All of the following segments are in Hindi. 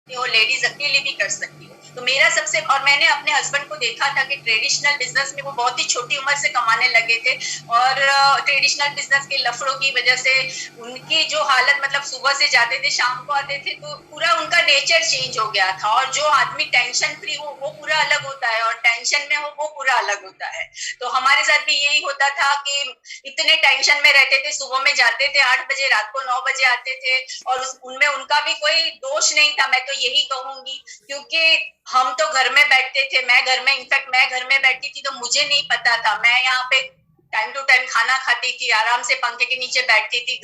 हो, लेडीज अकेले भी कर सकती हो। तो मेरा सबसे, और मैंने अपने हस्बैंड को देखा था कि ट्रेडिशनल बिजनेस में वो बहुत ही छोटी उम्र से कमाने लगे थे, और ट्रेडिशनल बिजनेस के लफड़ों की वजह से उनकी जो हालत, मतलब सुबह से जाते थे शाम को आते थे, तो पूरा उनका नेचर चेंज हो गया था। और जो आदमी टेंशन फ्री हो वो पूरा अलग होता है, और टेंशन में हो वो पूरा अलग होता है। तो हमारे साथ भी यही होता था कि इतने टेंशन में रहते थे, सुबह में जाते थे 8 बजे, रात को 9 बजे आते थे, और उनमें उनका भी कोई दोष नहीं था, मैं तो यही कहूंगी। क्योंकि हम तो घर में बैठते थे, मैं घर में, इनफैक्ट मैं घर में बैठती थी, तो मुझे नहीं पता था। मैं यहाँ पे टाइम टू टाइम खाना खाती थी, आराम से पंखे के नीचे बैठती थी,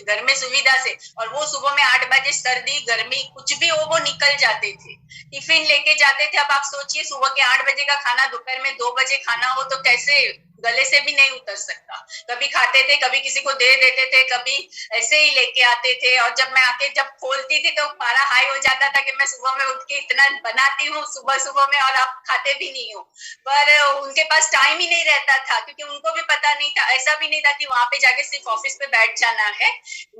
घर में सुविधा से। और वो सुबह में 8 बजे, सर्दी गर्मी कुछ भी हो, वो निकल जाते थे, टिफिन लेके जाते थे। अब आप सोचिए, सुबह के 8 बजे का खाना दोपहर में 2 बजे खाना हो तो कैसे, गले से भी नहीं उतर सकता। कभी खाते थे, कभी किसी को दे देते थे, कभी ऐसे ही लेके आते थे। और जब मैं आके जब खोलती थी तो पारा हाई हो जाता था कि मैं सुबह में उठ के इतना बनाती हूँ सुबह सुबह में, और आप खाते भी नहीं हो। पर उनके पास टाइम ही नहीं रहता था, क्योंकि उनको भी पता नहीं था, ऐसा भी नहीं था कि वहां पे जाके सिर्फ ऑफिस पे बैठ जाना है,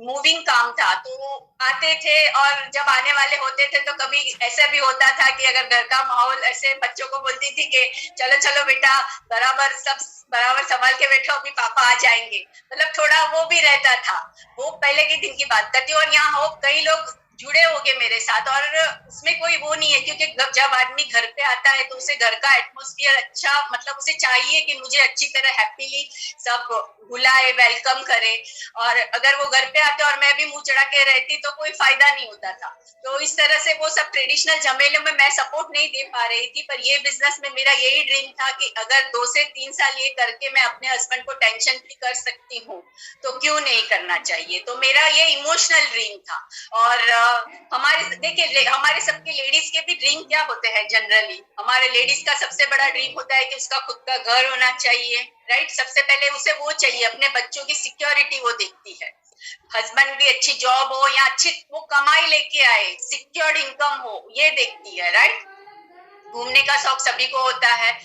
मूविंग काम था। तो आते थे, और जब आने वाले होते थे तो कभी ऐसा भी होता था कि अगर घर का माहौल ऐसे, बच्चों को बोलती थी कि चलो चलो बेटा, बराबर सब बराबर संभाल के बैठो, अभी पापा आ जाएंगे। मतलब थोड़ा वो भी रहता था। वो पहले के दिन की बात करती हूँ। और यहाँ हो कई लोग जुड़े होंगे मेरे साथ, और उसमें कोई वो नहीं है, क्योंकि जब आदमी घर पे आता है तो उसे घर का एटमोस्फियर अच्छा, मतलब उसे चाहिए कि मुझे अच्छी तरह हैप्पीली सब बुलाए, वेलकम करे। और अगर वो घर पे आते और मैं भी मुंह चढ़ा के रहती तो कोई फायदा नहीं होता था। तो इस तरह से वो सब ट्रेडिशनल झमेलों में मैं सपोर्ट नहीं दे पा रही थी। पर ये बिजनेस में मेरा यही ड्रीम था कि अगर 2 से 3 साल ये करके मैं अपने हस्बैंड को टेंशन फ्री कर सकती हूँ तो क्यों नहीं करना चाहिए। तो मेरा ये इमोशनल ड्रीम था। और हमारे देखिए, हमारे सबके लेडीज के भी ड्रीम क्या होते हैं जनरली। हमारे लेडीज का सबसे बड़ा ड्रीम होता है कि उसका खुद का घर होना चाहिए, राइट। सबसे पहले उसे वो चाहिए, अपने बच्चों की सिक्योरिटी वो देखती है। हस्बैंड भी अच्छी जॉब हो या अच्छी वो कमाई लेके आए, सिक्योर्ड इनकम हो, ये देखती है, राइट। घूमने का शौक सभी को होता है,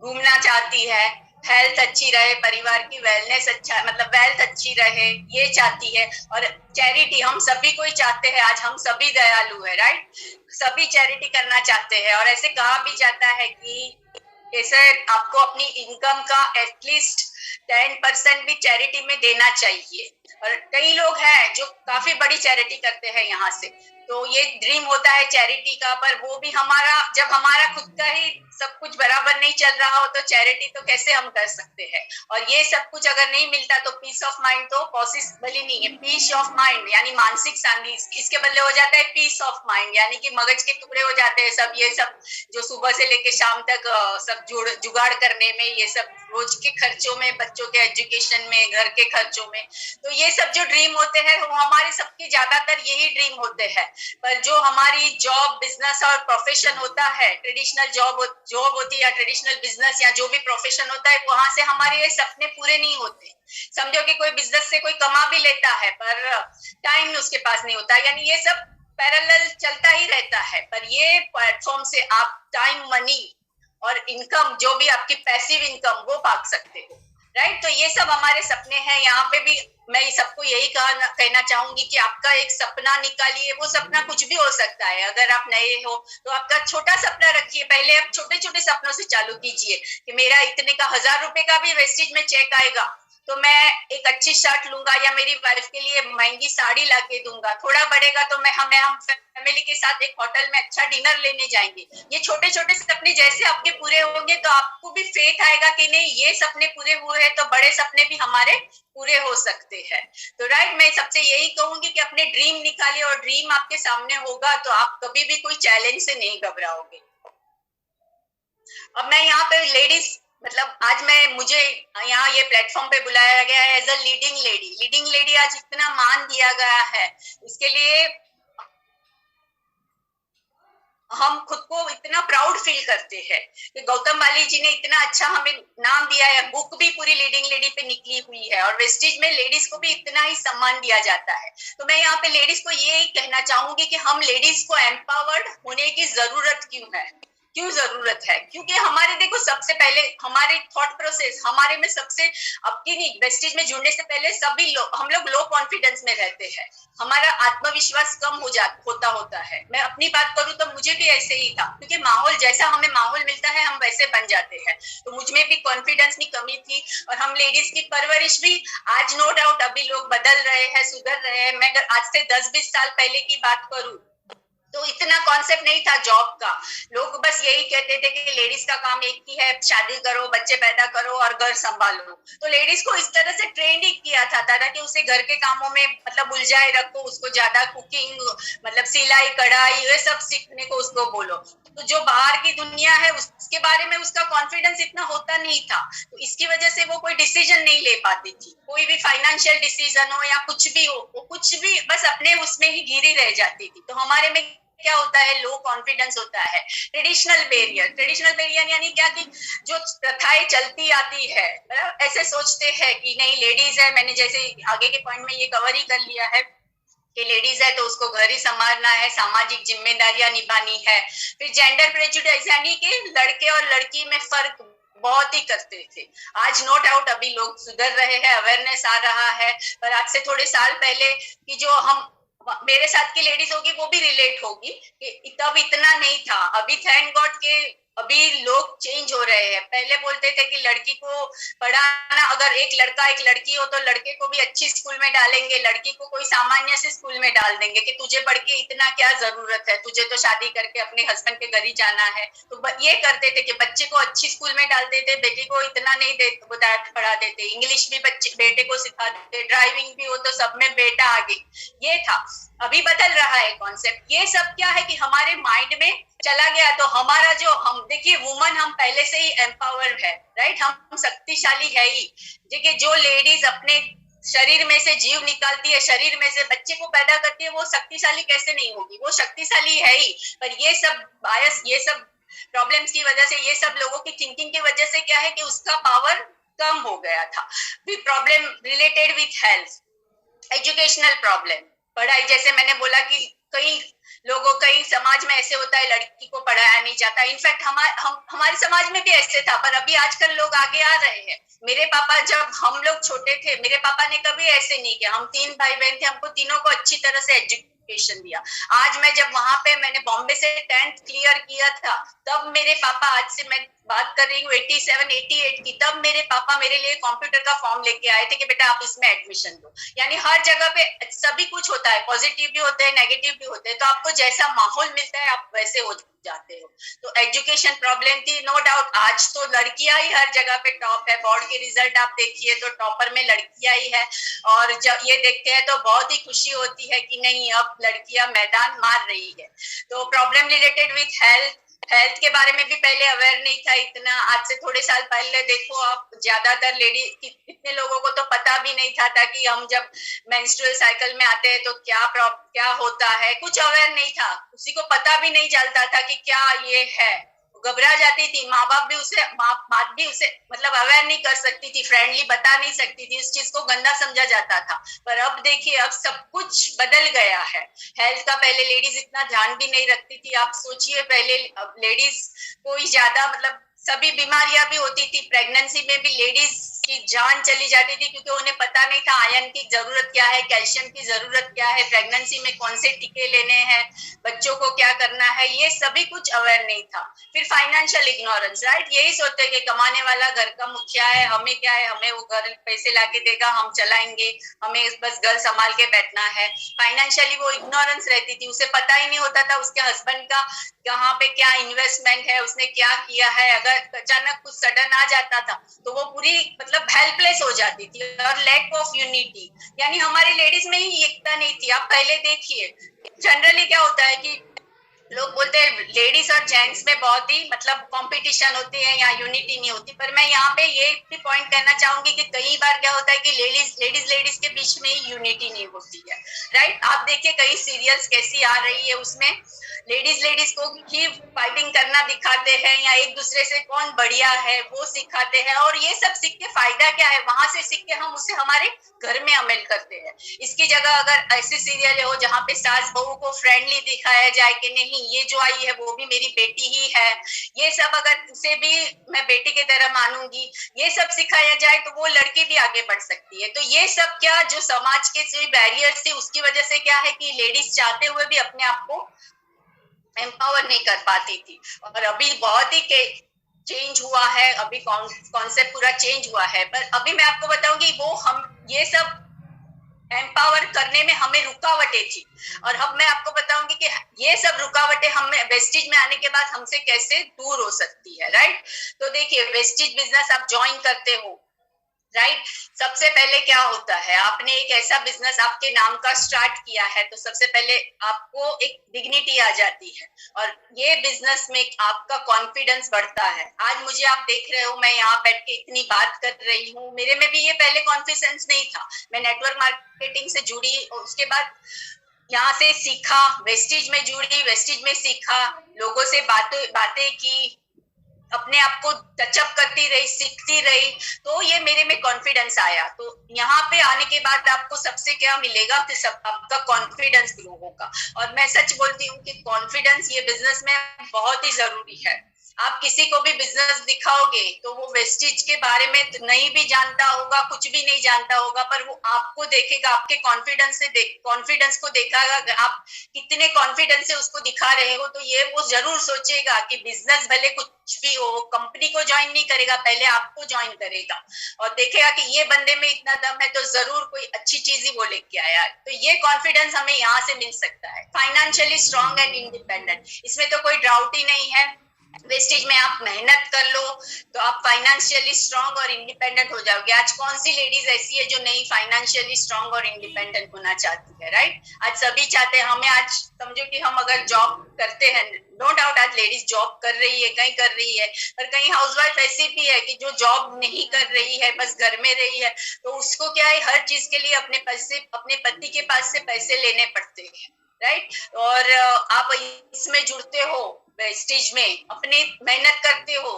घूमना चाहती है। हेल्थ अच्छी रहे, परिवार की वेलनेस अच्छा, मतलब वेल्थ अच्छी रहे, ये चाहती है। और चैरिटी हम सभी को ही चाहते हैं, आज हम सभी दयालु है, राइट। सभी चैरिटी करना चाहते हैं। और ऐसे कहा भी जाता है कि ऐसे आपको अपनी इनकम का एटलीस्ट 10% भी चैरिटी में देना चाहिए। और कई लोग हैं जो काफी बड़ी चैरिटी करते हैं यहाँ से। तो ये ड्रीम होता है चैरिटी का, पर वो भी हमारा, जब हमारा खुद का ही सब कुछ बराबर नहीं चल रहा हो तो चैरिटी तो कैसे हम कर सकते हैं। और ये सब कुछ अगर नहीं मिलता तो पीस ऑफ माइंड तो पॉसिबल ही नहीं है। पीस ऑफ माइंड यानी मानसिक शांति, इसके बदले हो जाता है पीस ऑफ माइंड, यानी कि मगज के टुकड़े हो जाते हैं सब, ये सब जो सुबह से लेके शाम तक सब जुगाड़ करने में, ये सब रोज के खर्चों में, बच्चों के एजुकेशन में, घर के खर्चों में। तो ये सब जो ड्रीम होते हैं वो हमारे सबके ज्यादातर यही ड्रीम होते हैं। पर जो हमारी जॉब, बिजनेस और प्रोफेशन होता है, ट्रेडिशनल जॉब होती है या ट्रेडिशनल बिजनेस या जो भी प्रोफेशन होता है, वहां से हमारे ये सपने पूरे नहीं होते। समझो कि कोई बिजनेस से कोई कमा भी लेता है पर टाइम उसके पास नहीं होता, यानी ये सब पैरेलल चलता ही रहता है। पर ये प्लेटफॉर्म से आप टाइम, मनी और इनकम, जो भी आपकी पैसिव इनकम, वो भाग सकते हो, राइट। तो ये सब हमारे सपने हैं। यहाँ पे भी मैं सबको यही कहना चाहूंगी कि आपका एक सपना निकालिए। वो सपना कुछ भी हो सकता है। अगर आप नए हो तो आपका छोटा सपना रखिए, पहले आप छोटे छोटे सपनों से चालू कीजिए कि मेरा इतने का 1000 रुपए का भी वेस्टेज में चेक आएगा तो मैं एक अच्छी शर्ट लूंगा, या मेरी वाइफ के लिए महंगी साड़ी लाके दूंगा। थोड़ा बढ़ेगा तो हम फैमिली के साथ एक होटल में अच्छा डिनर लेने जाएंगे। ये छोटे छोटे सपने जैसे आपके पूरे होंगे तो आपको भी फेथ आएगा कि नहीं, ये सपने पूरे हुए हैं तो बड़े सपने भी हमारे पूरे हो सकते हैं। तो राइट, मैं सबसे यही कहूंगी कि अपने ड्रीम निकालिए, और ड्रीम आपके सामने होगा तो आप कभी भी कोई चैलेंज से नहीं घबराओगे। अब मैं यहाँ पे लेडीज, मतलब आज मुझे यहाँ ये प्लेटफॉर्म पे बुलाया गया है as a leading lady. Leading lady आज इतना मान दिया गया है, इसके लिए हम खुद को इतना प्राउड फील करते हैं कि गौतम वाली जी ने इतना अच्छा हमें नाम दिया है। बुक भी पूरी लीडिंग लेडी पे निकली हुई है, और वेस्टेज में लेडीज को भी इतना ही सम्मान दिया जाता है। तो मैं यहाँ पे लेडीज को ये कहना चाहूंगी कि हम लेडीज को एम्पावर्ड होने की जरूरत क्यों है। क्यों जरूरत है? क्योंकि हमारे देखो सबसे पहले हमारे थॉट प्रोसेस, हमारे में सबसे आपकी नहीं वेस्टेज में जुड़ने से पहले सभी हम लोग लो कॉन्फिडेंस में रहते हैं, हमारा आत्मविश्वास कम होता है। मैं अपनी बात करूं तो मुझे भी ऐसे ही था, क्योंकि माहौल जैसा हमें माहौल मिलता है हम वैसे बन जाते हैं। तो मुझ में भी कॉन्फिडेंस की कमी थी, और हम लेडीज की परवरिश भी आज नो डाउट अभी लोग बदल रहे हैं, सुधर रहे हैं। मैं अगर आज से 10-20 साल पहले की बात करूं तो इतना कॉन्सेप्ट नहीं था जॉब का। लोग बस यही कहते थे कि लेडीज का काम एक ही है, शादी करो, बच्चे पैदा करो और घर संभालो। तो लेडीज को इस तरह से ट्रेंड ही किया था ताकि उसे घर के कामों में मतलब उलझाए रखो, उसको ज्यादा कुकिंग मतलब सिलाई कढ़ाई ये सब सीखने को उसको बोलो। तो जो बाहर की दुनिया है उसके बारे में उसका कॉन्फिडेंस इतना होता नहीं था, तो इसकी वजह से वो कोई डिसीजन नहीं ले पाती थी। कोई भी फाइनेंशियल डिसीजन हो या कुछ भी हो, वो कुछ भी बस अपने उसमें ही घिरी रह जाती थी। तो हमारे में क्या होता है, लो कॉन्फिडेंस होता है। ट्रेडिशनल बैरियर यानी क्या कि जो प्रथाएं चलती आती है, ऐसे सोचते हैं कि नहीं लेडीज है, मैंने जैसे आगे के पॉइंट में ये कवर ही कर लिया है कि लेडीज है तो उसको घर ही संभालना है, सामाजिक जिम्मेदारियां निभानी है। फिर जेंडर प्रेजुडिस यानी कि लड़के और लड़की में फर्क बहुत ही करते थे। आज नो डाउट अभी लोग सुधर रहे हैं, अवेयरनेस आ रहा है, पर आज से थोड़े साल पहले की जो हम मेरे साथ की लेडीज होगी वो भी रिलेट होगी कि तब इतना नहीं था। अभी थैंक गॉड के अभी लोग चेंज हो रहे हैं। पहले बोलते थे कि लड़की को पढ़ाना, अगर एक लड़का एक लड़की हो तो लड़के को भी अच्छी स्कूल में डालेंगे, लड़की को कोई सामान्य से स्कूल में डाल देंगे कि तुझे पढ़ के इतना क्या जरूरत है, तुझे तो शादी करके अपने हस्बैंड के घर ही जाना है। तो ये करते थे कि बच्चे को अच्छी स्कूल में डालते थे, बेटी को इतना नहीं पढ़ा देते, इंग्लिश भी बच्चे बेटे को सिखाते, ड्राइविंग भी हो तो सब में बेटा आगे, ये था। अभी बदल रहा है कॉन्सेप्ट। ये सब क्या है कि हमारे माइंड में चला गया। तो हमारा जो हम देखिए वुमन हम पहले से ही एम्पावर्ड है, राइट, हम शक्तिशाली है ही। देखिए जो लेडीज अपने शरीर में से जीव निकालती है, शरीर में से बच्चे को पैदा करती है, वो शक्तिशाली कैसे नहीं होगी, वो शक्तिशाली है ही। पर ये सब बायस, ये सब प्रॉब्लम्स की वजह से, ये सब लोगों की थिंकिंग की वजह से क्या है कि उसका पावर कम हो गया था। फिर problem related with health, educational problem, पढ़ाई, जैसे मैंने बोला कि कई समाज में ऐसे होता है लड़की को पढ़ाया नहीं जाता। इनफैक्ट हमारे समाज में भी ऐसे था, पर अभी आजकल लोग आगे आ रहे हैं। मेरे पापा जब हम लोग छोटे थे, मेरे पापा ने कभी ऐसे नहीं किया। हम 3 भाई बहन थे, हमको तीनों को अच्छी तरह से एजुकेशन दिया। आज मैं जब वहां पे मैंने बॉम्बे से 10th क्लियर किया था, तब मेरे पापा, आज से मैं बात कर रही हूँ 87-88 की, तब मेरे पापा मेरे लिए कंप्यूटर का फॉर्म लेके आए थे कि बेटा आप इसमें एडमिशन दो। यानी हर जगह पे सभी कुछ होता है, पॉजिटिव भी होते हैं, नेगेटिव भी होते हैं। तो आपको जैसा माहौल मिलता है आप वैसे हो जाते हो। तो एजुकेशन प्रॉब्लम थी, नो डाउट। आज तो लड़कियां ही हर जगह पे टॉप है। बोर्ड के रिजल्ट आप देखिए तो टॉपर में लड़कियां ही है। और जब ये देखते हैं तो बहुत ही खुशी होती है कि नहीं अब लड़कियां मैदान मार रही है। तो प्रॉब्लम रिलेटेड विथ हेल्थ के बारे में भी पहले अवेयर नहीं था इतना। आज से थोड़े साल पहले देखो आप, ज्यादातर लेडी, इतने लोगों को तो पता भी नहीं था कि हम जब मेंस्ट्रुअल साइकिल में आते हैं तो क्या होता है, कुछ अवेयर नहीं था। किसी को पता भी नहीं चलता था कि क्या ये है, घबरा जाती थी। माँ बाप भी उसे मतलब अवेयर नहीं कर सकती थी, फ्रेंडली बता नहीं सकती थी, इस चीज को गंदा समझा जाता था। पर अब देखिए अब सब कुछ बदल गया है। हेल्थ का पहले लेडीज इतना ध्यान भी नहीं रखती थी। आप सोचिए पहले लेडीज कोई ज्यादा मतलब सभी बीमारियां भी होती थी। प्रेगनेंसी में भी लेडीज की जान चली जाती थी क्योंकि उन्हें पता नहीं था आयरन की जरूरत क्या है, कैल्शियम की जरूरत क्या है, प्रेगनेंसी में कौन से टीके लेने हैं, बच्चों को क्या करना है, ये सभी कुछ अवेयर नहीं था। फिर फाइनेंशियल इग्नोरेंस, राइट, यही सोचते हैं कि कमाने वाला घर का मुखिया है, हमें क्या है, हमें वो घर पैसे लाके देगा, हम चलाएंगे, हमें बस घर संभाल के बैठना है। फाइनेंशियली वो इग्नोरेंस रहती थी, उसे पता ही नहीं होता था उसके हस्बैंड का कहाँ पे क्या इन्वेस्टमेंट है, उसने क्या किया है। अगर अचानक कुछ सडन आ जाता था तो वो पूरी मतलब हेल्पलेस हो जाती थी। और लैक ऑफ यूनिटी, यानी हमारी लेडीज में ही एकता नहीं थी। आप पहले देखिए जनरली क्या होता है कि लोग बोलते हैं लेडीज और जेंट्स में बहुत ही मतलब कंपटीशन होती है या यूनिटी नहीं होती। पर मैं यहाँ पे ये भी पॉइंट करना चाहूंगी कि कई बार क्या होता है कि लेडीज के बीच में ही यूनिटी नहीं होती है, राइट। आप देखिए कई सीरियल्स कैसी आ रही है, उसमें लेडीज लेडीज को ही फाइटिंग करना दिखाते हैं या एक दूसरे से कौन बढ़िया है वो सिखाते हैं, और ये सब सीख के फायदा क्या है, वहां से सीख के हम उसे हमारे घर में अमल करते हैं। इसकी जगह अगर ऐसी सीरियल हो जहाँ पे सास बहू को फ्रेंडली दिखाया जाए कि नहीं ये जो आई है वो भी मेरी बेटी ही है, ये सब अगर उसे भी मैं बेटी की तरह मानूंगी, ये सब सिखाया जाए तो वो लड़की भी आगे बढ़ सकती है। तो ये सब क्या जो समाज के जो बैरियर्स थे उसकी वजह से क्या है कि लेडीज चाहते हुए भी अपने आप को एम्पावर नहीं कर पाती थी। और अभी बहुत ही चेंज हुआ है, अभी कॉन्सेप्ट पूरा चेंज हुआ है। पर अभी मैं आपको बताऊंगी वो हम ये सब एम्पावर करने में हमें रुकावटें थी, और अब मैं आपको बताऊंगी कि ये सब रुकावटें हमें वेस्टेज में आने के बाद हमसे कैसे दूर हो सकती है। राइट, तो देखिए वेस्टेज बिजनेस आप ज्वाइन करते हो, राइट, सबसे पहले क्या होता है, आपने एक ऐसा बिजनेस आपके नाम का स्टार्ट किया है तो सबसे पहले आपको एक डिग्निटी आ जाती है, और ये बिजनेस में आपका कॉन्फिडेंस बढ़ता है। आज मुझे आप देख रहे हो, मैं यहाँ बैठ के इतनी बात कर रही हूँ, मेरे में भी ये पहले कॉन्फिडेंस नहीं था। मैं नेटवर्क मार्केटिंग से जुड़ी और उसके बाद यहाँ से सीखा, वेस्टेज में जुड़ी, वेस्टेज में सीखा, लोगों से बातें की, अपने आप को टचअप करती रही, सीखती रही, तो ये मेरे में कॉन्फिडेंस आया। तो यहाँ पे आने के बाद आपको सबसे क्या मिलेगा कि सब आपका कॉन्फिडेंस ग्रो होगा। और मैं सच बोलती हूँ कि कॉन्फिडेंस ये बिजनेस में बहुत ही जरूरी है। आप किसी को भी बिजनेस दिखाओगे तो वो वेस्टेज के बारे में तो नहीं भी जानता होगा, कुछ भी नहीं जानता होगा, पर वो आपको देखेगा, आपके कॉन्फिडेंस को देखेगा, आप कितने कॉन्फिडेंस से उसको दिखा रहे हो, तो ये वो जरूर सोचेगा कि बिजनेस भले कुछ भी हो, कंपनी को ज्वाइन नहीं करेगा, पहले आपको ज्वाइन करेगा और देखेगा कि ये बंदे में इतना दम है तो जरूर कोई अच्छी चीज ही वो लेके आया। तो ये कॉन्फिडेंस हमें यहाँ से मिल सकता है। फाइनेंशियली स्ट्रांग एंड इंडिपेंडेंट, इसमें तो कोई डाउट ही नहीं है। वेस्टेज में आप मेहनत कर लो तो आप फाइनेंशियली स्ट्रांग और इंडिपेंडेंट हो जाओगे। आज कौन सी लेडीज ऐसी है जो नहीं फाइनेंशियली स्ट्रांग और इंडिपेंडेंट होना चाहती है, राइट? आज सभी चाहते हैं। हमें आज समझो कि हम अगर जॉब करते हैं, नो डाउट आज लेडीज जॉब कर रही है, कहीं कर रही है, पर कहीं हाउसवाइफ ऐसी भी है कि जो जॉब नहीं कर रही है, बस घर में रही है, तो उसको क्या है, हर चीज के लिए अपने पैसे, अपने पति के पास से पैसे लेने पड़ते हैं, राइट? और आप इसमें जुड़ते हो, वेस्टेज में अपनी मेहनत करते हो,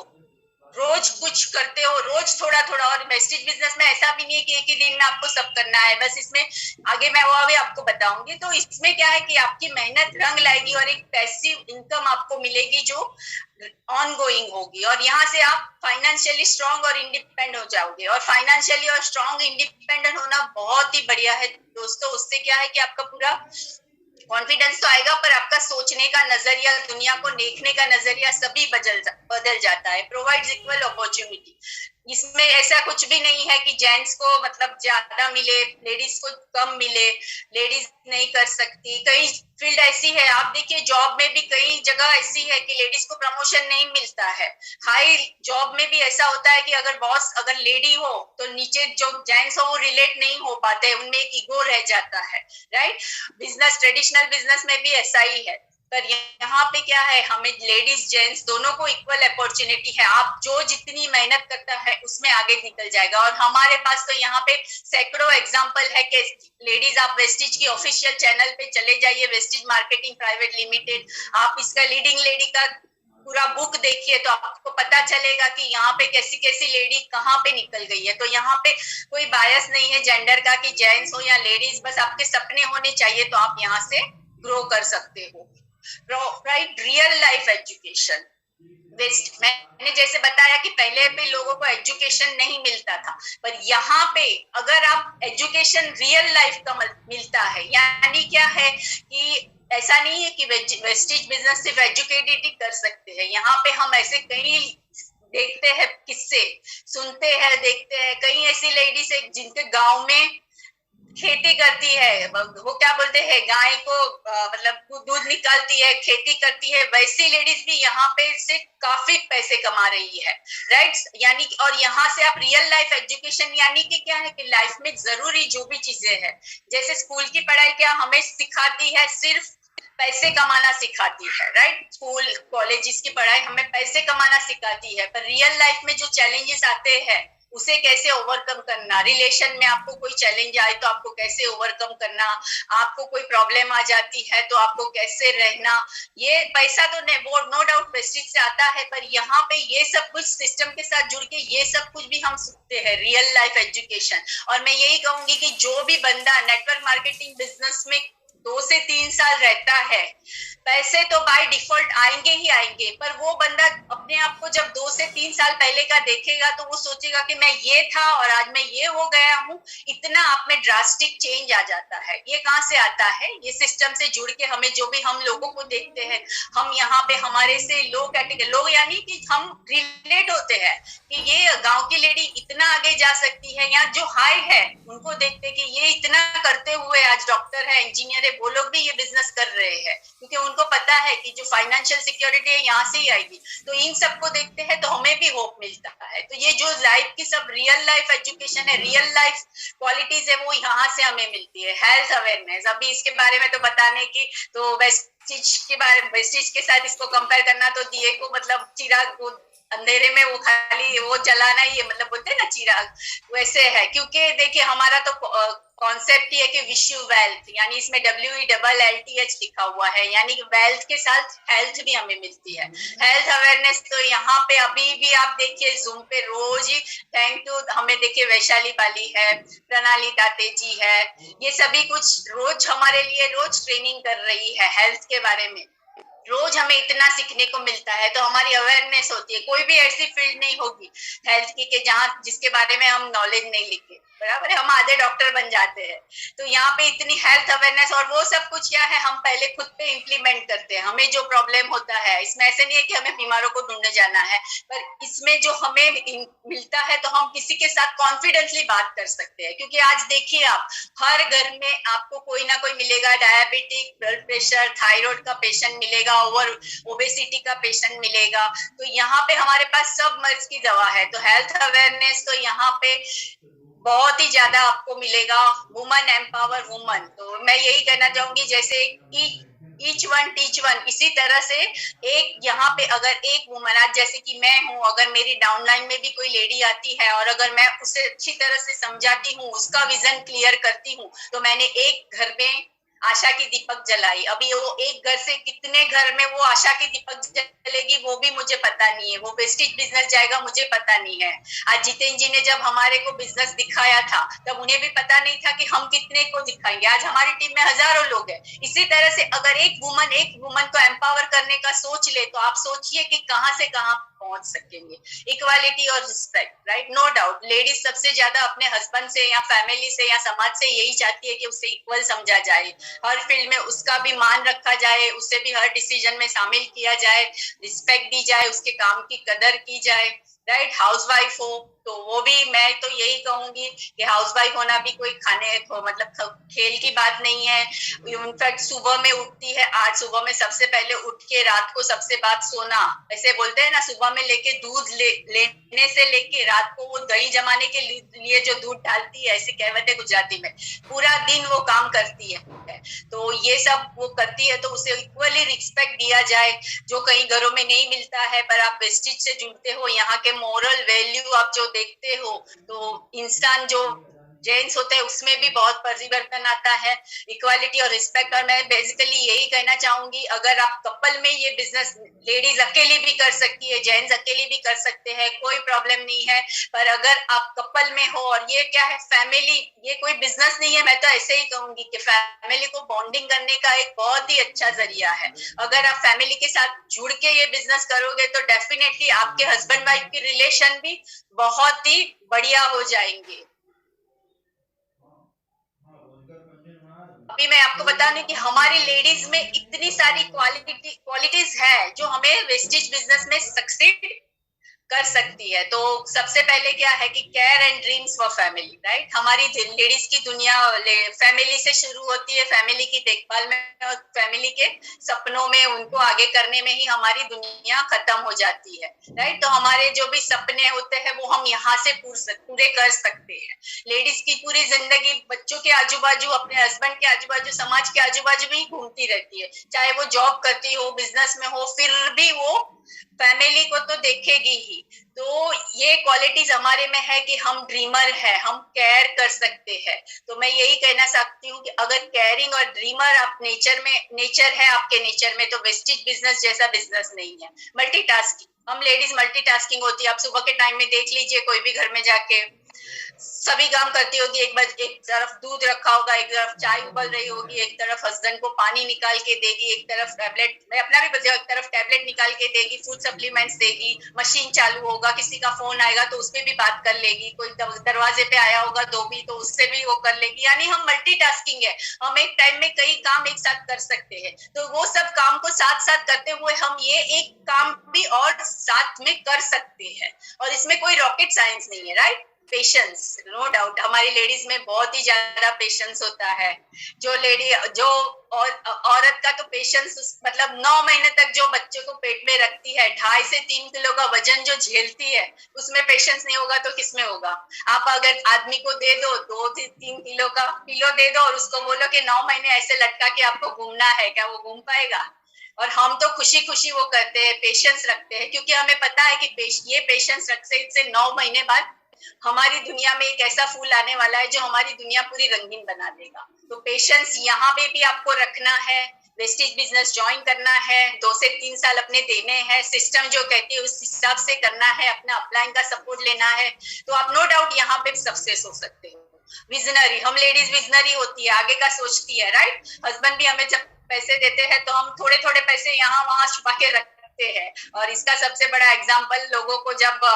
रोज कुछ करते हो, रोज थोड़ा थोड़ा। और वेस्टेज बिजनेस में ऐसा भी नहीं है कि एक ही दिन में आपको सब करना है, बस इसमें आगे मैं वो भी आपको बताऊंगी। तो इसमें क्या है कि आपकी मेहनत रंग लाएगी और एक पैसिव इनकम आपको मिलेगी जो ऑन गोइंग होगी, और यहाँ से आप फाइनेंशियली स्ट्रांग और इंडिपेंडेंट हो जाओगे। और फाइनेंशियली और स्ट्रांग इंडिपेंडेंट होना बहुत ही बढ़िया है दोस्तों। उससे क्या है कि आपका पूरा कॉन्फिडेंस तो आएगा, पर आपका सोचने का नजरिया, दुनिया को देखने का नजरिया सभी बदल जाता है। प्रोवाइड्स इक्वल अपॉर्चुनिटी, इसमें ऐसा कुछ भी नहीं है कि जेंट्स को मतलब ज्यादा मिले, लेडीज को कम मिले, लेडीज नहीं कर सकती। कई फील्ड ऐसी है, आप देखिए जॉब में भी कई जगह ऐसी है कि लेडीज को प्रमोशन नहीं मिलता है। हाई जॉब में भी ऐसा होता है कि अगर बॉस अगर लेडी हो तो नीचे जो जेंट्स हो वो रिलेट नहीं हो पाते, उनमें एक ईगो रह जाता है, राइट? बिजनेस, ट्रेडिशनल बिजनेस में भी ऐसा ही है, पर यहाँ पे क्या है, हमें लेडीज जेंट्स दोनों को इक्वल अपॉर्चुनिटी है। आप जो जितनी मेहनत करता है उसमें आगे निकल जाएगा। और हमारे पास तो यहाँ पे सैकड़ों एग्जांपल है कि लेडीज, आप वेस्टेज की ऑफिशियल चैनल पे चले जाइए, वेस्टेज मार्केटिंग प्राइवेट लिमिटेड, आप इसका लीडिंग लेडी का पूरा बुक देखिए तो आपको पता चलेगा कि यहाँ पे कैसी कैसी लेडी कहाँ पे निकल गई है। तो यहाँ पे कोई बायस नहीं है जेंडर का कि जेंट्स हो या लेडीज, बस आपके सपने होने चाहिए तो आप यहाँ से ग्रो कर सकते हो, राइट? रियल लाइफ एजुकेशन, मैंने जैसे बताया कि पहले पे लोगों को एजुकेशन नहीं मिलता था, पर यहाँ पे अगर आप एजुकेशन रियल लाइफ का मिलता है, यानी क्या है कि ऐसा नहीं है कि वेस्टेज बिजनेस सिर्फ एजुकेटेड ही कर सकते हैं। यहाँ पे हम ऐसे कई देखते हैं, किस्से सुनते हैं, देखते हैं, कई ऐसी लेडीज है जिनके गांव में खेती करती है, वो क्या बोलते हैं, गाय को मतलब दूध निकालती है, खेती करती है, वैसी लेडीज भी यहाँ पे से काफी पैसे कमा रही है, राइट? यानी और यहाँ से आप रियल लाइफ एजुकेशन, यानी कि क्या है कि लाइफ में जरूरी जो भी चीजें हैं, जैसे स्कूल की पढ़ाई क्या हमें सिखाती है, सिर्फ पैसे कमाना सिखाती है, राइट? स्कूल कॉलेज की पढ़ाई हमें पैसे कमाना सिखाती है, पर रियल लाइफ में जो चैलेंजेस आते हैं उसे कैसे ओवरकम करना, रिलेशन में आपको कोई चैलेंज आए तो आपको कैसे ओवरकम करना, आपको कोई प्रॉब्लम आ जाती है तो आपको कैसे रहना। ये पैसा तो वो नो डाउट वेस्टेज से आता है, पर यहाँ पे ये सब कुछ सिस्टम के साथ जुड़ के ये सब कुछ भी हम सीखते हैं, रियल लाइफ एजुकेशन। और मैं यही कहूंगी कि जो भी बंदा नेटवर्क मार्केटिंग बिजनेस में 2 से 3 साल रहता है, पैसे तो बाय डिफॉल्ट आएंगे ही आएंगे, पर वो बंदा अपने आप को जब 2 से 3 साल पहले का देखेगा तो वो सोचेगा कि मैं ये था और आज मैं ये हो गया हूँ। इतना आप में ड्रास्टिक चेंज आ जाता है। ये कहाँ से आता है? ये सिस्टम से जुड़ के हमें जो भी हम लोगों को देखते हैं, हम यहाँ पे हमारे से लो कैटेगरी लोग, यानी कि हम रिलेट होते हैं कि ये गांव की लेडी इतना आगे जा सकती है, या जो हाई है उनको देखते कि ये इतना करते हुए आज डॉक्टर है, इंजीनियर है, वो लोग भी ये बिजनेस कर रहे हैं, क्योंकि उनको पता है कि जो फाइनेंशियल सिक्योरिटी है यहाँ से ही आएगी। तो इन सबको देखते हैं तो हमें भी होप मिलता है। तो ये जो लाइफ की सब रियल लाइफ एजुकेशन है, रियल लाइफ क्वालिटीज है, वो यहाँ से हमें मिलती है। हेल्थ अवेयरनेस, अभी इसके बारे में तो बताने की तो वेस्टिज के बारे में, वेस्टिज के साथ इसको कंपेयर करना तो दिए को मतलब चिराग अंधेरे में वो खाली वो जलाना ही है, मतलब बोलते हैं ना चिराग, वैसे है। क्योंकि देखिए हमारा तो कॉन्सेप्ट ही है कि विश यू वेल्थ, यानी इसमें WELLTH लिखा हुआ है, यानी कि वेल्थ के साथ हेल्थ भी हमें मिलती है। हेल्थ अवेयरनेस तो यहाँ पे अभी भी आप देखिए जूम पे रोज ही, थैंक यू, हमें देखिए वैशाली बाली है, प्रणाली दाते जी है, ये सभी कुछ रोज हमारे लिए रोज ट्रेनिंग कर रही है हेल्थ के बारे में। रोज हमें इतना सीखने को मिलता है, तो हमारी अवेयरनेस होती है। कोई भी ऐसी फील्ड नहीं होगी हेल्थ की कि जहाँ जिसके बारे में हम नॉलेज नहीं लिखे, बराबर है, हम आधे डॉक्टर बन जाते हैं। तो यहाँ पे इतनी हेल्थ अवेयरनेस और वो सब कुछ क्या है, हम पहले खुद पे इम्प्लीमेंट करते हैं। हमें जो प्रॉब्लम होता है इसमें ऐसे नहीं है कि हमें बीमारों को ढूंढने जाना है, पर इसमें जो हमें मिलता है तो हम किसी के साथ कॉन्फिडेंटली बात कर सकते हैं। क्योंकि आज देखिए आप हर घर में आपको कोई ना कोई मिलेगा, डायबिटिक, ब्लड प्रेशर, थायराइड का पेशेंट मिलेगा, ओवर ओबेसिटी का पेशेंट मिलेगा। तो यहाँ पे हमारे पास सब मर्ज की दवा है। तो हेल्थ अवेयरनेस तो यहाँ पे बहुत ही ज्यादा आपको मिलेगा। वुमन एम्पावर वुमन, तो मैं यही कहना चाहूंगी जैसे ईच वन टीच वन, इसी तरह से एक यहाँ पे अगर एक वुमन, आज जैसे कि मैं हूँ, अगर मेरी डाउनलाइन में भी कोई लेडी आती है और अगर मैं उसे अच्छी तरह से समझाती हूँ, उसका विजन क्लियर करती हूँ, तो मैंने एक घर में आशा की दीपक जलाई। अभी वो एक घर से कितने घर में वो आशा की दीपक जलेगी वो भी मुझे पता नहीं है, वो वेस्टेज बिजनेस जाएगा मुझे पता नहीं है। आज जितेंद्र जी ने जब हमारे को बिजनेस दिखाया था तब उन्हें भी पता नहीं था कि हम कितने को दिखाएंगे। आज हमारी टीम में हजारों लोग हैं। इसी तरह से अगर एक वुमन को एम्पावर करने का सोच ले तो आप सोचिए कि कहां से कहां पहुंच सकेंगे। इक्वालिटी और respect, right, no doubt ladies सबसे ज्यादा अपने हस्बैंड से या फैमिली से या समाज से यही चाहती है कि उसे इक्वल समझा जाए, हर फील्ड में उसका भी मान रखा जाए, उसे भी हर डिसीजन में शामिल किया जाए, रिस्पेक्ट दी जाए, उसके काम की कदर की जाए, राइट। हाउसवाइफ हो तो वो भी, मैं तो यही कहूंगी कि हाउसवाइफ होना भी कोई खाने को मतलब खेल की बात नहीं है। इनफैक्ट सुबह में उठती है, आज सुबह में सबसे पहले उठ के रात को सबसे बात सोना, ऐसे बोलते हैं ना, सुबह में लेके दूध लेने से लेके रात को वो दही जमाने के लिए जो दूध डालती है, ऐसी कहवत है गुजराती में, पूरा दिन वो काम करती है। तो ये सब वो करती है तो उसे इक्वली रिस्पेक्ट दिया जाए, जो कई घरों में नहीं मिलता है। पर आप वेस्टेज से जुड़ते हो, यहाँ के मोरल वैल्यू आप जो देखते हो, तो इंसान जो जेंट्स होते हैं उसमें भी बहुत परिवर्तन आता है, इक्वालिटी और रिस्पेक्ट। और मैं बेसिकली यही कहना चाहूंगी, अगर आप कपल में ये बिजनेस, लेडीज अकेली भी कर सकती है, जेंट्स अकेली भी कर सकते हैं, कोई प्रॉब्लम नहीं है। पर अगर आप कपल में हो, और ये क्या है, फैमिली, ये कोई बिजनेस नहीं है, मैं तो ऐसे ही कहूंगी कि फैमिली को बॉन्डिंग करने का एक बहुत ही अच्छा जरिया है। अगर आप फैमिली के साथ जुड़ के ये बिजनेस करोगे तो डेफिनेटली आपके हस्बैंड वाइफ की रिलेशन भी बहुत ही बढ़िया हो जाएंगे। अभी मैं आपको बता दूं कि हमारी लेडीज में इतनी सारी क्वालिटीज है जो हमें वेस्टेज बिजनेस में सक्सीड कर सकती है। तो सबसे पहले क्या है कि care and dreams for family, right. हमारी लेडीज की दुनिया फैमिली से शुरू होती है, फैमिली की देखभाल में और फैमिली के सपनों में, उनको आगे करने में ही हमारी दुनिया खत्म हो जाती है, राइट। तो हमारे जो भी सपने होते हैं वो हम यहाँ से पूरे कर सकते हैं। लेडीज की पूरी जिंदगी बच्चों के आजू बाजू, अपने हस्बैंड के आजू बाजू, समाज के आजू बाजू भी घूमती रहती है, चाहे वो जॉब करती हो, बिजनेस में हो, फिर भी वो फैमिली को तो देखेगी ही। तो ये क्वालिटीज हमारे में है कि हम ड्रीमर है, हम केयर कर सकते हैं। तो मैं यही कहना चाहती हूँ कि अगर केयरिंग और ड्रीमर आप नेचर है आपके नेचर में, तो वेस्टेज बिजनेस जैसा बिजनेस नहीं है। मल्टीटास्किंग, हम लेडीज मल्टीटास्किंग होती है। आप सुबह के टाइम में देख लीजिए, कोई भी घर में जाके सभी काम करती होगी। एक तरफ दूध रखा होगा, एक तरफ चाय उबल रही होगी, एक तरफ हस्बैंड को पानी निकाल के देगी, एक तरफ टैबलेट, मैं अपना भी बताऊँ, एक तरफ टैबलेट निकाल के देगी, फूड सप्लीमेंट्स देगी, मशीन चालू होगा, किसी का फोन आएगा तो उस पर भी बात कर लेगी, कोई दरवाजे पे आया होगा धोबी तो उससे भी वो कर लेगी। यानी हम मल्टीटास्किंग है, हम एक टाइम में कई काम एक साथ कर सकते हैं। तो वो सब काम को साथ साथ करते हुए हम ये एक काम भी और साथ में कर सकते हैं, और इसमें कोई रॉकेट साइंस नहीं है। राइट? पेशेंस, नो डाउट हमारी लेडीज में बहुत ही ज्यादा पेशेंस होता है। जो औरत का तो पेशेंस, मतलब 9 महीने तक जो बच्चे को पेट में रखती है, 2.5 से 3 किलो का वजन जो झेलती है, उसमें पेशेंस नहीं होगा तो किसमें होगा? आप अगर आदमी को दे दो 2 से 3 किलो का किलो दे दो और उसको बोलो कि 9 महीने ऐसे लटका के आपको घूमना है, क्या वो घूम पाएगा? और हम तो खुशी खुशी वो करते हैं, पेशेंस रखते हैं, क्योंकि हमें पता है कि ये पेशेंस रखने से 9 महीने बाद हमारी दुनिया में एक ऐसा फूल आने वाला है जो हमारी दुनिया पूरी रंगीन बना देगा। तो पेशेंस यहाँ पे भी आपको रखना है। वेस्टेज बिजनेस ज्वाइन करना है, 2 से 3 साल अपने देने हैं, सिस्टम जो कहती है उस हिसाब से करना है, अपना अपलाइन का सपोर्ट लेना है, तो आप नो डाउट यहाँ पे सक्सेस हो सकते हो। विजनरी, हम लेडीज विजनरी होती है, आगे का सोचती है। राइट? हस्बैंड भी हमें जब पैसे देते हैं तो हम थोड़े थोड़े पैसे यहाँ वहां छुपा के रखते हैं। और इसका सबसे बड़ा एग्जाम्पल लोगों को जब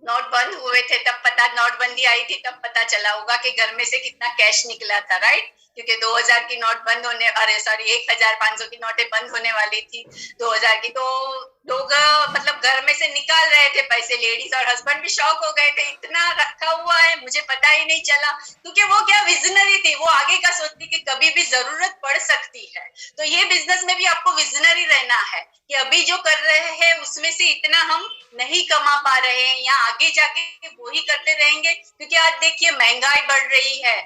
नोट बंद हुए थे तब पता, नोटबंदी आई थी तब पता चला होगा कि घर में से कितना कैश निकला था। राइट? क्योंकि 2000 की नोट बंद होने, अरे सॉरी 1500 की नोटें बंद होने वाली थी 2000 की, तो लोग मतलब घर में से निकाल रहे थे पैसे। लेडीज और हस्बैंड भी शॉक हो गए थे, इतना रखा हुआ है मुझे पता ही नहीं चला। क्योंकि वो क्या विजनरी थी, वो आगे का सोचती कि कभी भी जरूरत पड़ सकती है। तो ये बिजनेस में भी आपको विजनरी रहना है कि अभी जो कर रहे हैं उसमें से इतना हम नहीं कमा पा रहे हैं, या आगे जाके वो ही करते रहेंगे। क्योंकि आज देखिए महंगाई बढ़ रही है,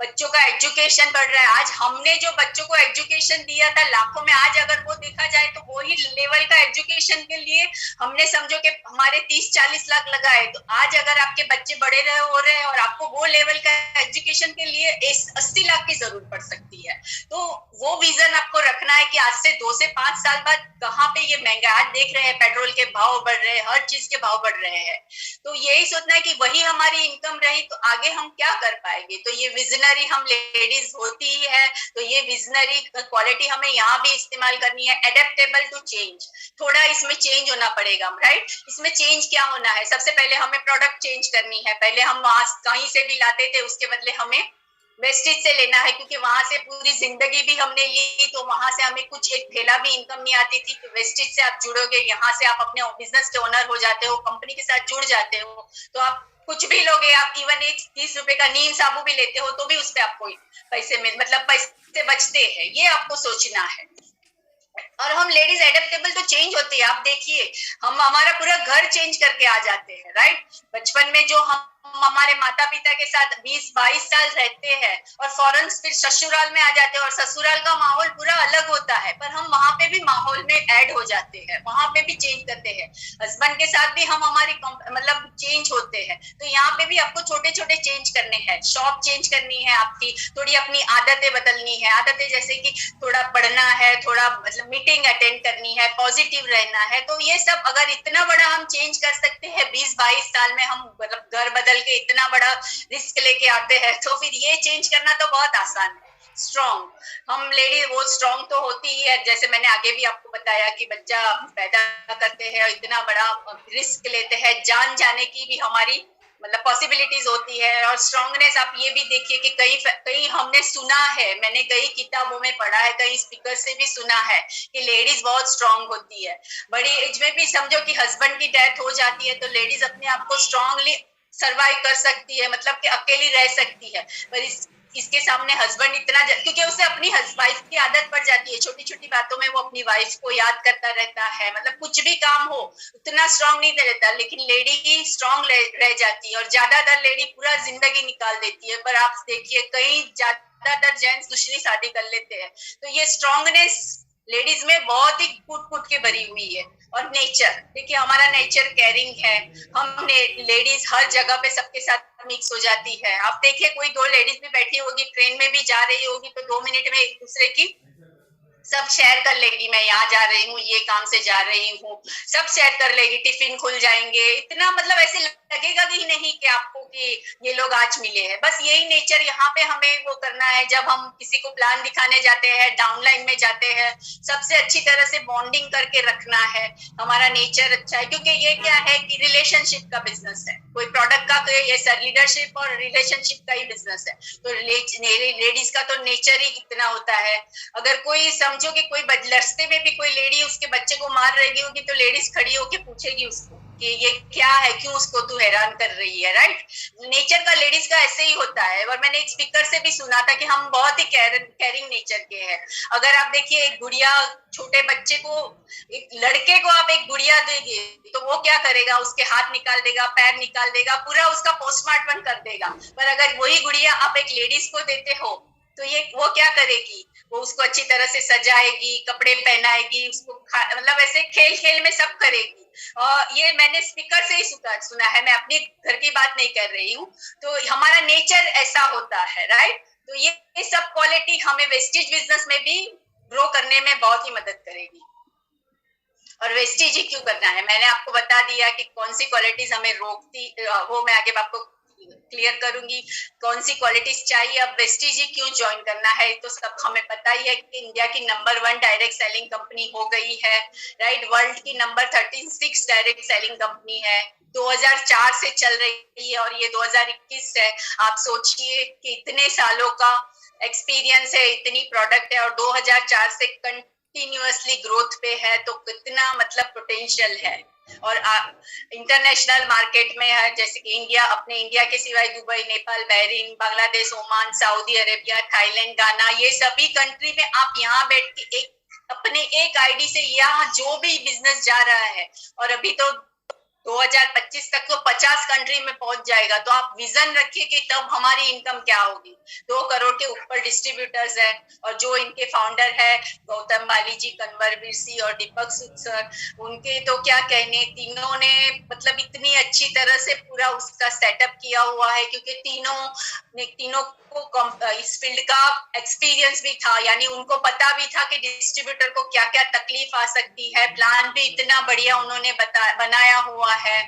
बच्चों का एजुकेशन बढ़ रहा है। आज हमने जो बच्चों को एजुकेशन दिया था लाखों में, आज अगर वो देखा जाए तो वो ही लेवल का एजुकेशन के लिए हमने समझो कि हमारे 30-40 लाख लगाए, तो आज अगर आपके बच्चे बड़े रहे हो रहे हैं और आपको वो लेवल का एजुकेशन के लिए 80 लाख की जरूरत पड़ सकती है। तो वो विजन आपको रखना है कि आज से 2 से 5 साल बाद कहाँ पे ये महंगा, आज देख रहे हैं पेट्रोल के भाव बढ़ रहे हैं, हर चीज के भाव बढ़ रहे हैं। तो यही सोचना है कि वही हमारी इनकम रही तो आगे हम क्या कर पाएंगे। तो ये विजनरी हम लेडीज होती ही है, तो ये विजनरी क्वालिटी हमें यहाँ भी इस्तेमाल करनी है। एडेप्टेबल टू चेंज, थोड़ा इसमें चेंज होना पड़ेगा। राइट? इसमें चेंज क्या होना है? सबसे पहले हमें प्रोडक्ट चेंज करनी है। पहले हम वहां कहीं से भी लाते थे, उसके बदले हमें वेस्टेज से लेना है, क्योंकि वहां से पूरी जिंदगी भी हमने ली, तो वहां से हमें कुछ एक थैला भी इनकम नहीं आती थी। तो वेस्टेज से आप जुड़ोगे, यहाँ से आप अपने बिजनेस के ओनर हो जाते हो, कंपनी के साथ जुड़ जाते हो, तो आप कुछ भी लोगे, आप इवन एक 30 रुपए का नीम साबु भी लेते हो तो भी उस पर आपको पैसे में, मतलब पैसे बचते हैं। ये आपको सोचना है। और हम लेडीज एडेप्टेबल तो चेंज होती है। आप देखिए, हम हमारा पूरा घर चेंज करके आ जाते हैं। राइट? बचपन में जो हम हमारे माता पिता के साथ 20-22 साल रहते हैं और फौरन फिर ससुराल में आ जाते हैं, और ससुराल का माहौल पूरा अलग होता है, पर हम वहां पे भी माहौल में ऐड हो जाते हैं, वहां पे भी चेंज करते हैं। हस्बैंड के साथ भी हम हमारी मतलब चेंज होते हैं। तो यहाँ पे भी आपको छोटे छोटे चेंज करने हैं। शॉप चेंज करनी है आपकी, थोड़ी अपनी आदतें बदलनी है। आदतें जैसे कि थोड़ा पढ़ना है, थोड़ा मतलब मीटिंग अटेंड करनी है, पॉजिटिव रहना है। तो ये सब अगर इतना बड़ा हम चेंज कर सकते हैं 20-22 साल में, हम मतलब घर बदल के इतना बड़ा रिस्क लेके आते हैं, तो फिर ये चेंज करना तो बहुत आसान है। स्ट्रॉन्ग, हम लेडी वो स्ट्रॉन्ग तो होती ही है। जैसे मैंने आगे भी आपको बताया कि बच्चा पैदा करते हैं और इतना बड़ा रिस्क लेते हैं, जान जाने की भी हमारी मतलब पॉसिबिलिटीज होती है। और स्ट्रॉन्गनेस आप ये भी देखिए कि कई हमने सुना है, मैंने कई किताबों में पढ़ा है, कई स्पीकर से भी सुना है कि लेडीज बहुत स्ट्रांग होती है। बड़ी एज में भी समझो कि हस्बैंड की डेथ हो जाती है तो लेडीज अपने आप को स्ट्रांगली सर्वाइव कर सकती है, मतलब कि अकेली रह सकती है। पर इसके सामने हस्बैंड इतना, क्योंकि उसे अपनी वाइफ की आदत पड़ जाती है, छोटी छोटी बातों में वो अपनी वाइफ को याद करता रहता है, मतलब कुछ भी काम हो उतना स्ट्रांग नहीं रहता। लेकिन लेडी ही स्ट्रांग रह जाती है, और ज्यादातर लेडी पूरा जिंदगी निकाल देती है। पर आप देखिए कई ज्यादातर जेंट्स दूसरी शादी कर लेते हैं। तो ये स्ट्रांगनेस लेडीज में बहुत ही कूट कूट के भरी हुई है। और नेचर देखिए, हमारा नेचर केयरिंग है। हम लेडीज हर जगह पे सबके साथ मिक्स हो जाती है। आप देखिए, कोई दो लेडीज भी बैठी होगी, ट्रेन में भी जा रही होगी, तो 2 मिनट में एक दूसरे की सब शेयर कर लेगी, मैं यहाँ जा रही हूँ, ये काम से जा रही हूँ, सब शेयर कर लेगी, टिफिन खुल जाएंगे। इतना मतलब ऐसे लगेगा कि नहीं कि आपको कि ये लोग आज मिले हैं। बस यही नेचर यहाँ पे हमें वो करना है। जब हम किसी को प्लान दिखाने जाते हैं, डाउनलाइन में जाते हैं, सबसे अच्छी तरह से बॉन्डिंग करके रखना है। हमारा नेचर अच्छा है, क्योंकि ये क्या है कि रिलेशनशिप का बिजनेस है, कोई प्रोडक्ट का तो ये सर लीडरशिप और रिलेशनशिप का ही बिजनेस है। तो लेडीज का तो नेचर ही इतना होता है। अगर कोई समझो कि कोई रास्ते में भी कोई लेडी उसके बच्चे को मार रही होगी, तो लेडीज खड़ी होके पूछेगी उसको कि ये क्या है, क्यों उसको तू हैरान कर रही है, राइट। नेचर का लेडीज का ऐसे ही होता है। और मैंने एक स्पीकर से भी सुना था कि हम बहुत ही केयरिंग नेचर के हैं। अगर आप देखिए, एक गुड़िया, छोटे बच्चे को, एक लड़के को आप एक गुड़िया देंगे तो वो क्या करेगा, उसके हाथ निकाल देगा, पैर निकाल देगा, पूरा उसका पोस्टमार्टम कर देगा। पर अगर वही गुड़िया आप एक लेडीज को देते हो, तो ये वो क्या करेगी, वो उसको अच्छी तरह से सजाएगी, कपड़े पहनाएगी, उसको मतलब ऐसे खेल खेल में सब करेगी। और ये मैंने स्पीकर से ही सुना है, मैं अपने घर की बात नहीं कर रही हूँ। तो हमारा नेचर ऐसा होता है, राइट। तो ये सब क्वालिटी हमें वेस्टेज बिजनेस में भी ग्रो करने में बहुत ही मदद करेगी। और वेस्टेज ही क्यों करना है, मैंने आपको बता दिया कि कौन सी क्वालिटीज हमें रोकती, वो मैं आगे आपको क्लियर करूंगी। कौन सी क्वालिटीज चाहिए, अब वेस्टेज ही क्यों ज्वाइन करना है, तो सब हमें पता ही है कि इंडिया की नंबर 1 डायरेक्ट सेलिंग कंपनी हो गई है, राइट। वर्ल्ड की नंबर 36 डायरेक्ट सेलिंग कंपनी है, 2004 से चल रही है और ये 2021 है। आप सोचिए कि इतने सालों का एक्सपीरियंस है, इतनी प्रोडक्ट है, और 2004 से कंटिन्यूअसली ग्रोथ पे है, तो कितना मतलब पोटेंशियल है। और इंटरनेशनल मार्केट में है, जैसे कि इंडिया, अपने इंडिया के सिवाय Dubai, Nepal, Bahrain, Bangladesh, Oman, Saudi Arabia, Thailand, गाना, ये सभी कंट्री में आप यहाँ बैठ के अपने एक आईडी से यहाँ जो भी बिजनेस जा रहा है, और अभी तो 2025 तक तो 50 कंट्री में पहुंच जाएगा। तो आप विजन रखिए कि तब हमारी इनकम क्या होगी। 2 करोड़ के ऊपर डिस्ट्रीब्यूटर्स है, और जो इनके फाउंडर है गौतम बाली जी, कन्वरवीर सिंह और दीपक सूद सर, उनके तो क्या कहने, तीनों ने मतलब इतनी अच्छी तरह से पूरा उसका सेटअप किया हुआ है, क्योंकि तीनों को इस फील्ड का एक्सपीरियंस भी था, यानी उनको पता भी था कि डिस्ट्रीब्यूटर को क्या क्या तकलीफ आ सकती है। प्लान भी इतना बढ़िया उन्होंने बनाया हुआ है।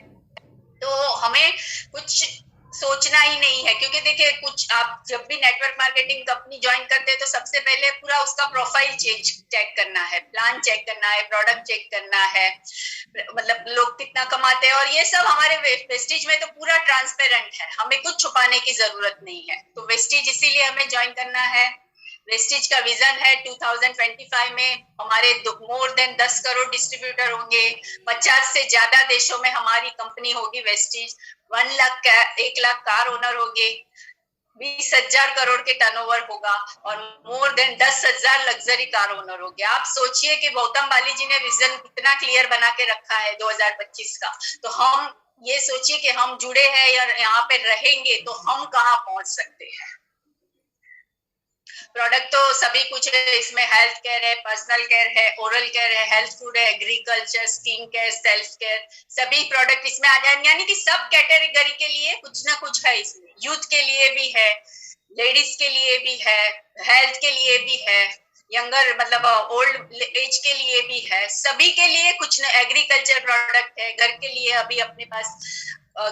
तो हमें कुछ सोचना ही नहीं है, क्योंकि देखिए, कुछ आप जब भी नेटवर्क मार्केटिंग कंपनी ज्वाइन करते हैं तो सबसे पहले पूरा उसका प्रोफाइल चेक करना है, प्लान चेक करना है, प्रोडक्ट चेक करना है, मतलब लोग कितना कमाते हैं, और ये सब हमारे वेस्टेज में तो पूरा ट्रांसपेरेंट है, हमें कुछ छुपाने की जरूरत नहीं है। तो वेस्टेज इसीलिए हमें ज्वाइन करना है। वेस्टेज का विजन है 2025 में हमारे मोर देन 10 करोड़ डिस्ट्रीब्यूटर होंगे, 50 से ज्यादा देशों में हमारी कंपनी होगी वेस्टेज, 1 लाख कार ओनर होंगे, 20,000 करोड़ के टर्नओवर होगा, और more than 10,000 luxury car owner हो गया। आप सोचिए कि गौतम बाली जी ने विजन कितना क्लियर बना के रखा है 2025 का। तो हम ये सोचिए कि हम जुड़े हैं या यहाँ पे रहेंगे तो हम कहाँ पहुंच सकते हैं। प्रोडक्ट तो सभी कुछ है इसमें, हेल्थ केयर है, पर्सनल केयर है, ओरल केयर है, हेल्थ फूड है, agriculture, skin care, self care, सभी प्रोडक्ट इसमें आ जाए, यानी कि सब कैटेगरी के लिए कुछ ना कुछ है इसमें। यूथ के लिए भी है, लेडीज के लिए भी है, हेल्थ के लिए भी है, यंगर मतलब ओल्ड एज के लिए भी है, सभी के लिए कुछ न, एग्रीकल्चर प्रोडक्ट है, घर के लिए अभी अपने पास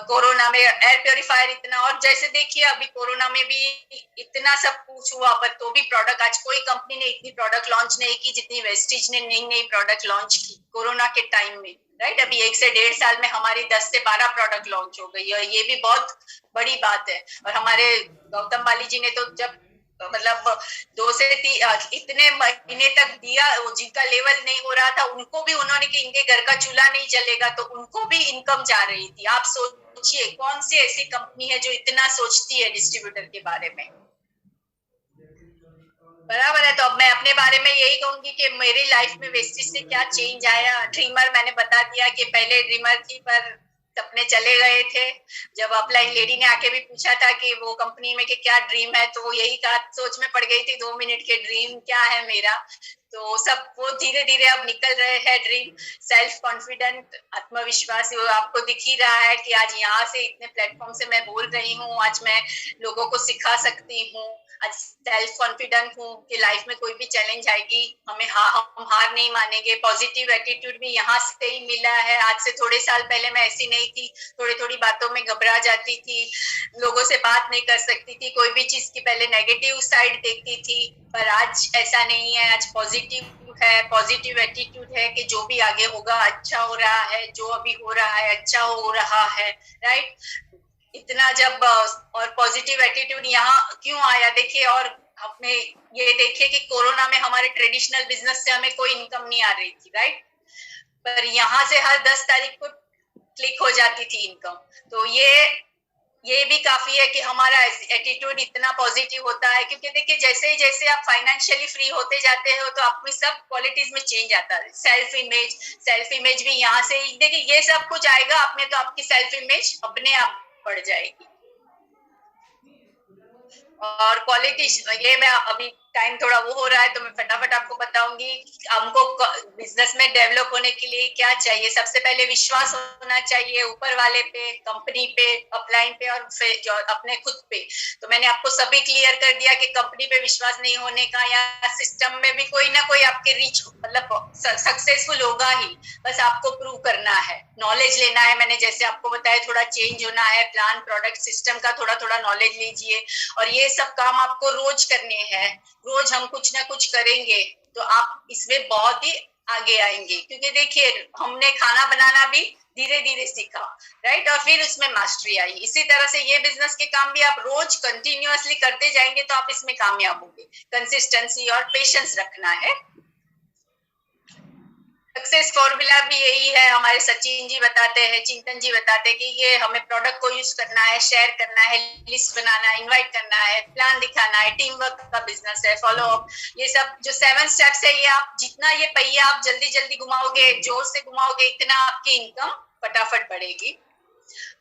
कोरोना में एयर प्योरीफायर इतना, और जैसे देखिए अभी कोरोना में भी इतना सब कुछ हुआ, पर तो भी प्रोडक्ट, आज कोई कंपनी ने इतनी प्रोडक्ट लॉन्च नहीं की जितनी वेस्टेज ने नई नई प्रोडक्ट लॉन्च की कोरोना के टाइम में, राइट। अभी 1 से 1.5 साल में हमारी 10 से 12 प्रोडक्ट लॉन्च हो गई, और ये भी बहुत बड़ी बात है। और हमारे गौतम बाली जी ने तो जब मतलब 2 से 3 इतने महीने तक दिया, जिनका लेवल नहीं हो रहा था उनको भी उन्होंने कि इनके घर का चूल्हा नहीं जलेगा, तो उनको भी इनकम जा रही थी। आप सोचिए कौन सी ऐसी कंपनी है जो इतना सोचती है डिस्ट्रीब्यूटर के बारे में, बराबर है। तो अब मैं अपने बारे में यही कहूंगी कि मेरी लाइफ में वेस्टेज से क्या चेंज आया। ड्रीमर मैंने बता दिया कि पहले ड्रीमर थी, पर सपने चले गए थे। जब अपलाइन लेडी ने आके भी पूछा था कि वो कंपनी में कि क्या ड्रीम है, तो यही कहा, सोच में पड़ गई थी 2 मिनट के ड्रीम क्या है मेरा। तो सब वो धीरे धीरे अब निकल रहे हैं ड्रीम। सेल्फ कॉन्फिडेंट, आत्मविश्वास, वो आपको दिख ही रहा है कि आज यहाँ से इतने प्लेटफॉर्म से मैं बोल रही हूँ, आज मैं लोगों को सिखा सकती हूँ। आज सेल्फ कॉन्फिडेंट हूँ कि लाइफ में कोई भी चैलेंज आएगी, हम हार नहीं मानेंगे। पॉजिटिव एटीट्यूड भी यहाँ से ही मिला है। आज से थोड़े साल पहले मैं ऐसी नहीं थी, थोड़ी थोड़ी बातों में घबरा जाती थी, लोगों से बात नहीं कर सकती थी, कोई भी चीज की पहले नेगेटिव साइड देखती थी। पर आज ऐसा नहीं है, आज पॉजिटिव है, पॉजिटिव एटीट्यूड है कि जो भी आगे होगा अच्छा हो रहा है, जो अभी हो रहा है अच्छा हो रहा है, राइट। इतना जब और पॉजिटिव एटीट्यूड यहाँ क्यों आया देखिए, और अपने ये देखिए कि कोरोना में हमारे ट्रेडिशनल बिजनेस से हमें कोई इनकम नहीं आ रही थी, राइट। पर यहाँ से हर 10 तारीख को क्लिक हो जाती थी इनकम। तो ये भी काफी है कि हमारा एटीट्यूड इतना पॉजिटिव होता है, क्योंकि देखिए जैसे ही जैसे आप फाइनेंशियली फ्री होते जाते हो तो आप में सब क्वालिटीज में चेंज आता है। सेल्फ इमेज भी यहाँ से ही देखिए, ये सब कुछ आएगा आप में तो आपकी सेल्फ इमेज अपने आप बढ़ जाएगी। और क्वालिटी, ये मैं अभी टाइम थोड़ा वो हो रहा है तो मैं फटाफट आपको बताऊंगी हमको बिजनेस में डेवलप होने के लिए क्या चाहिए। सबसे पहले विश्वास होना चाहिए ऊपर वाले पे, कंपनी पे, अपलाइन पे और अपने खुद पे। तो मैंने आपको सभी क्लियर कर दिया कि कंपनी पे विश्वास नहीं होने का, या सिस्टम में भी कोई ना कोई आपके रीच मतलब सक्सेसफुल होगा ही, बस आपको प्रूव करना है, नॉलेज लेना है। मैंने जैसे आपको बताया थोड़ा चेंज होना है, प्लान प्रोडक्ट सिस्टम का थोड़ा थोड़ा नॉलेज लीजिए, और ये सब काम आपको रोज करने हैं। रोज हम कुछ ना कुछ करेंगे तो आप इसमें बहुत ही आगे आएंगे। क्योंकि देखिए हमने खाना बनाना भी धीरे धीरे सीखा, राइट, और फिर उसमें मास्टरी आई। इसी तरह से ये बिजनेस के काम भी आप रोज कंटिन्यूअसली करते जाएंगे तो आप इसमें कामयाब होंगे। कंसिस्टेंसी और पेशेंस रखना है। सक्सेस फॉर्मूला भी यही है, हमारे सचिन जी बताते हैं, चिंतन जी बताते हैं कि ये हमें प्रोडक्ट को यूज करना है, शेयर करना है, लिस्ट बनाना है, इनवाइट करना है, प्लान दिखाना है, टीम वर्क का बिजनेस है, फॉलो अप। ये सब जो 7 स्टेप्स है, ये आप जितना ये पहिया आप जल्दी जल्दी घुमाओगे, जोर से घुमाओगे, इतना आपकी इनकम फटाफट बढ़ेगी।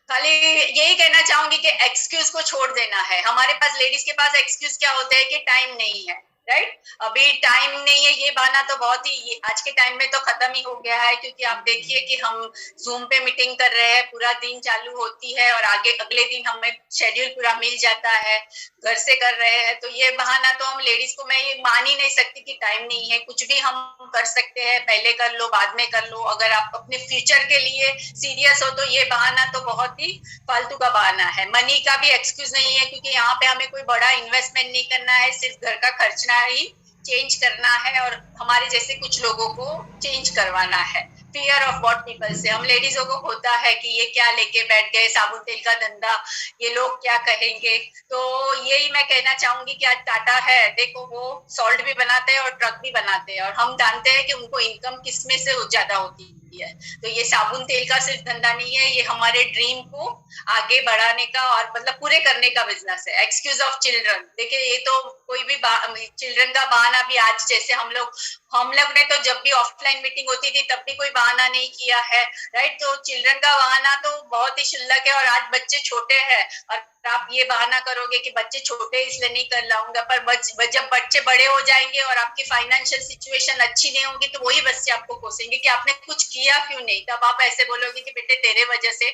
खाली यही कहना चाहूंगी कि एक्सक्यूज को छोड़ देना है। हमारे पास लेडीज के पास एक्सक्यूज क्या होता है कि टाइम नहीं है, राइट। अभी टाइम नहीं है, ये बहाना तो बहुत ही आज के टाइम में तो खत्म ही हो गया है। क्योंकि आप देखिए कि हम जूम पे मीटिंग कर रहे हैं, पूरा दिन चालू होती है और आगे अगले दिन हमें शेड्यूल पूरा मिल जाता है, घर से कर रहे हैं। तो ये बहाना तो हम लेडीज को मैं ये मान ही नहीं सकती कि टाइम नहीं है। कुछ भी हम कर सकते हैं, पहले कर लो बाद में कर लो। अगर आप अपने फ्यूचर के लिए सीरियस हो तो ये बहाना तो बहुत ही फालतू का बहाना है। मनी का भी एक्सक्यूज नहीं है, क्योंकि यहाँ पे हमें कोई बड़ा इन्वेस्टमेंट नहीं करना है, सिर्फ घर का खर्चना ही चेंज करना है और हमारे जैसे कुछ लोगों को चेंज करवाना है। फियर ऑफ व्हाट पीपल से, हम लेडीजों को होता है कि ये क्या लेके बैठ गए, साबुन तेल का धंधा, ये लोग क्या कहेंगे। तो यही मैं कहना चाहूंगी कि आज टाटा है, देखो वो सॉल्ट भी बनाते हैं और ट्रक भी बनाते हैं, और हम जानते हैं कि उनको इनकम किसमें से ज्यादा होती है। तो ये साबुन तेल का सिर्फ धंधा नहीं है, ये हमारे ड्रीम को आगे बढ़ाने का और मतलब पूरे करने का बिजनेस है। एक्सक्यूज ऑफ चिल्ड्रन, देखिए ये तो कोई भी चिल्ड्रन का बहाना भी आज जैसे हम लोग ने तो जब भी ऑफलाइन मीटिंग होती थी तब भी कोई बहाना नहीं किया है, राइट। तो चिल्ड्रन का बहाना तो बहुत ही शुल्लक है, और आज बच्चे छोटे हैं और आप ये बहाना करोगे कि बच्चे छोटे इसलिए नहीं कर लाऊंगा, पर जब बच्चे बड़े हो जाएंगे और आपकी फाइनेंशियल सिचुएशन अच्छी नहीं होगी तो वही बच्चे आपको कोसेंगे कि आपने कुछ किया क्यों नहीं। तब आप ऐसे बोलोगे कि बेटे तेरे वजह से,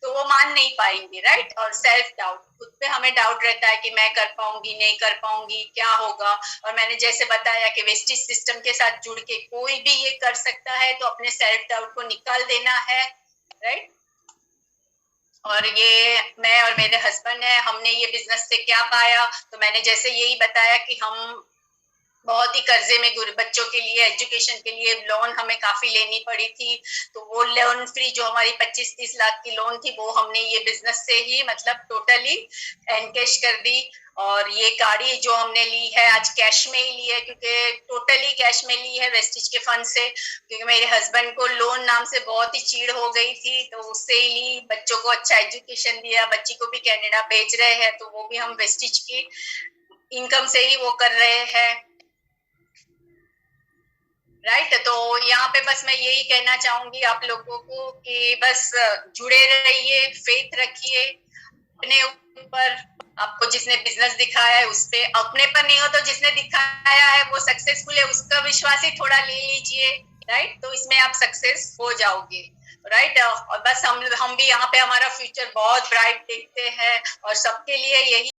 तो वो मान नहीं पाएंगे, राइट। और सेल्फ डाउट, खुद पे हमें डाउट रहता है कि मैं कर पाऊंगी नहीं कर पाऊंगी, क्या होगा। और मैंने जैसे बताया कि वेस्टेज सिस्टम के साथ जुड़ के कोई भी ये कर सकता है, तो अपने सेल्फ डाउट को निकाल देना है, राइट। और ये मैं और मेरे हस्बैंड है, हमने ये बिजनेस से क्या पाया, तो मैंने जैसे यही बताया कि हम बहुत ही कर्जे में बच्चों के लिए एजुकेशन के लिए लोन हमें काफी लेनी पड़ी थी। तो वो लोन फ्री जो हमारी 25-30 लाख की लोन थी वो हमने ये बिजनेस से ही मतलब टोटली एनकैश कर दी। और ये गाड़ी जो हमने ली है आज कैश में ही ली है, क्योंकि टोटली कैश में ली है वेस्टेज के फंड से, क्योंकि मेरे हस्बैंड को लोन नाम से बहुत ही चीड़ हो गई थी, तो उससे ही ली। बच्चों को अच्छा एजुकेशन दिया, बच्ची को भी कनाडा भेज रहे हैं तो वो भी हम वेस्टेज की इनकम से ही वो कर रहे हैं। राइट। तो यहाँ पे बस मैं यही कहना चाहूंगी आप लोगों को कि बस जुड़े रहिए, फेथ रखिए अपने ऊपर। आपको जिसने बिजनेस दिखाया है उस पे, अपने पर नहीं हो तो जिसने दिखाया है वो सक्सेसफुल है उसका विश्वास ही थोड़ा ले लीजिए। राइट, तो इसमें आप सक्सेस हो जाओगे। राइट, और बस हम भी यहाँ पे हमारा फ्यूचर बहुत ब्राइट देखते हैं और सबके लिए यही